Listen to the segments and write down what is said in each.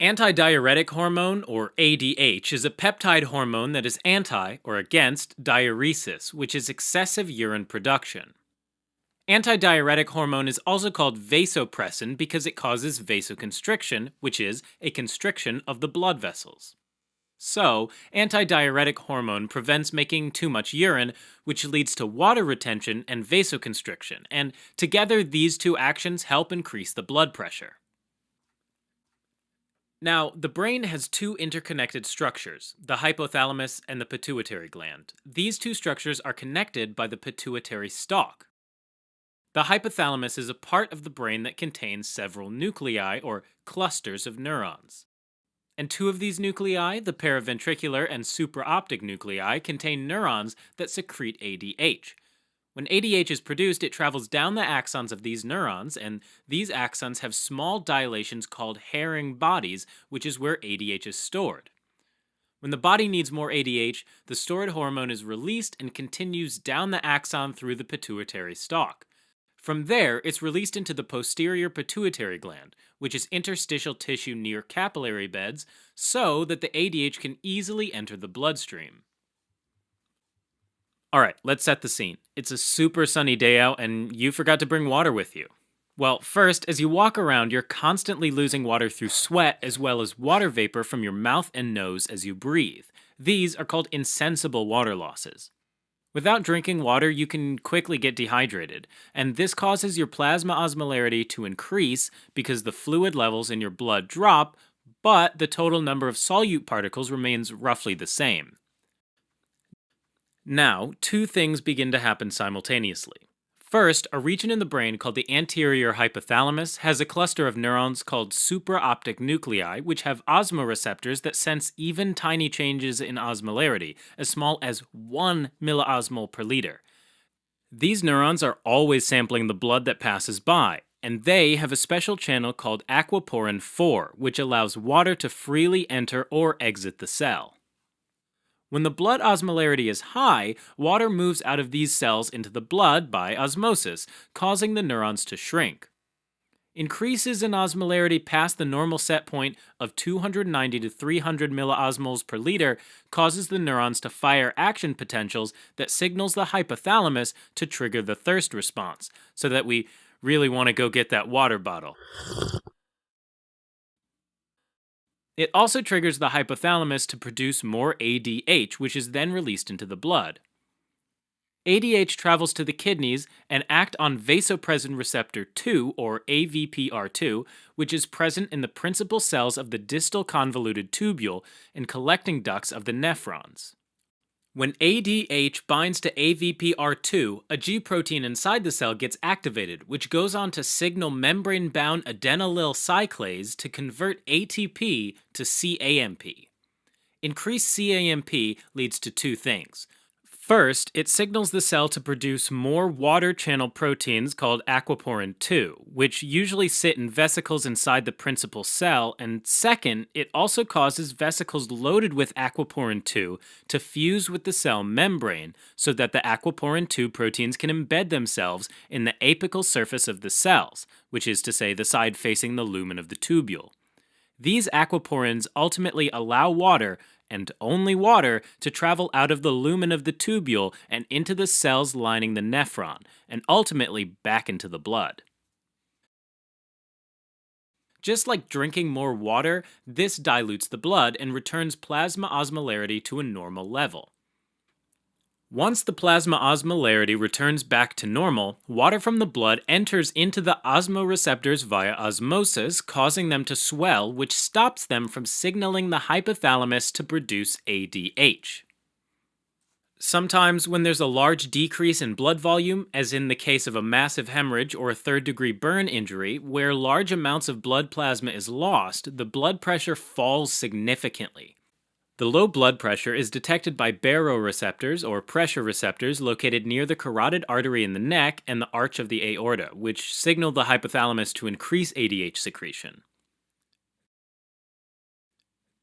Antidiuretic hormone, or ADH, is a peptide hormone that is anti, or against, diuresis, which is excessive urine production. Antidiuretic hormone is also called vasopressin because it causes vasoconstriction, which is a constriction of the blood vessels. So, antidiuretic hormone prevents making too much urine, which leads to water retention and vasoconstriction, and together these two actions help increase the blood pressure. Now, the brain has two interconnected structures, the hypothalamus and the pituitary gland. These two structures are connected by the pituitary stalk. The hypothalamus is a part of the brain that contains several nuclei, or clusters of neurons. And two of these nuclei, the paraventricular and supraoptic nuclei, contain neurons that secrete ADH. When ADH is produced, it travels down the axons of these neurons, and these axons have small dilations called Herring bodies, which is where ADH is stored. When the body needs more ADH, the stored hormone is released and continues down the axon through the pituitary stalk. From there, it's released into the posterior pituitary gland, which is interstitial tissue near capillary beds, so that the ADH can easily enter the bloodstream. Alright, let's set the scene. It's a super sunny day out, and you forgot to bring water with you. Well, first, as you walk around, you're constantly losing water through sweat as well as water vapor from your mouth and nose as you breathe. These are called insensible water losses. Without drinking water, you can quickly get dehydrated, and this causes your plasma osmolarity to increase because the fluid levels in your blood drop, but the total number of solute particles remains roughly the same. Now, two things begin to happen simultaneously. First, a region in the brain called the anterior hypothalamus has a cluster of neurons called supraoptic nuclei, which have osmoreceptors that sense even tiny changes in osmolarity, as small as 1 milliosmol per liter. These neurons are always sampling the blood that passes by, and they have a special channel called aquaporin 4, which allows water to freely enter or exit the cell. When the blood osmolarity is high, water moves out of these cells into the blood by osmosis, causing the neurons to shrink. Increases in osmolarity past the normal set point of 290 to 300 milliosmols per liter causes the neurons to fire action potentials that signals the hypothalamus to trigger the thirst response, so that we really want to go get that water bottle. It also triggers the hypothalamus to produce more ADH, which is then released into the blood. ADH travels to the kidneys and acts on vasopressin receptor 2, or AVPR2, which is present in the principal cells of the distal convoluted tubule and collecting ducts of the nephrons. When ADH binds to AVPR2, a G protein inside the cell gets activated, which goes on to signal membrane-bound adenylyl cyclase to convert ATP to CAMP. Increased CAMP leads to two things. First, it signals the cell to produce more water channel proteins called aquaporin 2, which usually sit in vesicles inside the principal cell, and second, it also causes vesicles loaded with aquaporin 2 to fuse with the cell membrane so that the aquaporin 2 proteins can embed themselves in the apical surface of the cells, which is to say the side facing the lumen of the tubule. These aquaporins ultimately allow water, and only water, to travel out of the lumen of the tubule and into the cells lining the nephron, and ultimately back into the blood. Just like drinking more water, this dilutes the blood and returns plasma osmolarity to a normal level. Once the plasma osmolarity returns back to normal, water from the blood enters into the osmoreceptors via osmosis, causing them to swell, which stops them from signaling the hypothalamus to produce ADH. Sometimes, when there's a large decrease in blood volume, as in the case of a massive hemorrhage or a third-degree burn injury, where large amounts of blood plasma is lost, the blood pressure falls significantly. The low blood pressure is detected by baroreceptors, or pressure receptors, located near the carotid artery in the neck and the arch of the aorta, which signal the hypothalamus to increase ADH secretion.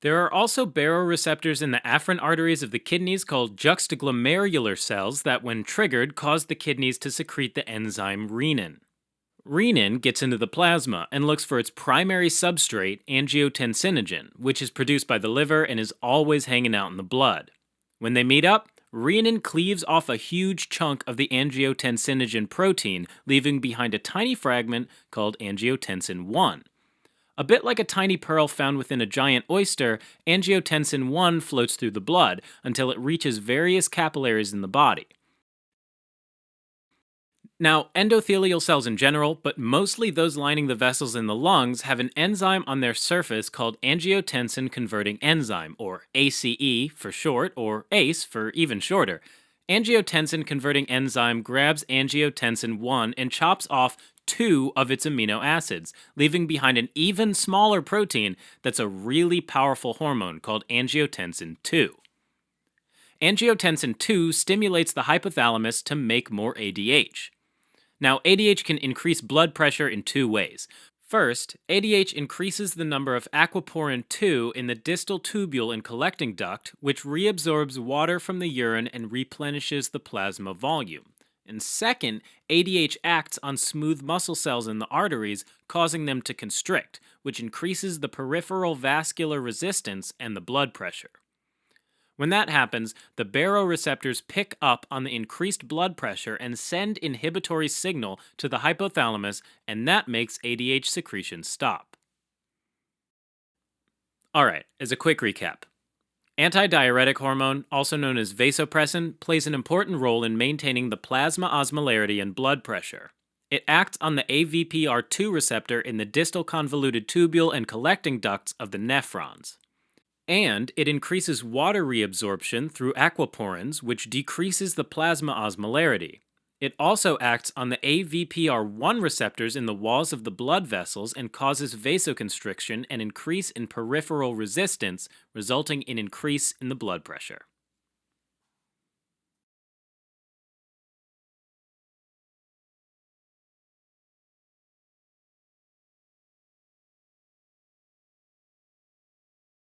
There are also baroreceptors in the afferent arteries of the kidneys called juxtaglomerular cells that, when triggered, cause the kidneys to secrete the enzyme renin. Renin gets into the plasma and looks for its primary substrate, angiotensinogen, which is produced by the liver and is always hanging out in the blood. When they meet up, renin cleaves off a huge chunk of the angiotensinogen protein, leaving behind a tiny fragment called angiotensin 1. A bit like a tiny pearl found within a giant oyster, angiotensin 1 floats through the blood until it reaches various capillaries in the body. Now, endothelial cells in general, but mostly those lining the vessels in the lungs, have an enzyme on their surface called angiotensin converting enzyme, or ACE for short, or ACE for even shorter. Angiotensin converting enzyme grabs angiotensin 1 and chops off 2 of its amino acids, leaving behind an even smaller protein that's a really powerful hormone called angiotensin 2. Angiotensin 2 stimulates the hypothalamus to make more ADH. Now, ADH can increase blood pressure in 2 ways. First, ADH increases the number of aquaporin 2 in the distal tubule and collecting duct, which reabsorbs water from the urine and replenishes the plasma volume. And second, ADH acts on smooth muscle cells in the arteries, causing them to constrict, which increases the peripheral vascular resistance and the blood pressure. When that happens, the baroreceptors pick up on the increased blood pressure and send inhibitory signal to the hypothalamus, and that makes ADH secretion stop. Alright, as a quick recap. Antidiuretic hormone, also known as vasopressin, plays an important role in maintaining the plasma osmolarity and blood pressure. It acts on the AVPR2 receptor in the distal convoluted tubule and collecting ducts of the nephrons. And it increases water reabsorption through aquaporins, which decreases the plasma osmolarity. It also acts on the AVPR1 receptors in the walls of the blood vessels and causes vasoconstriction and increase in peripheral resistance, resulting in increase in the blood pressure.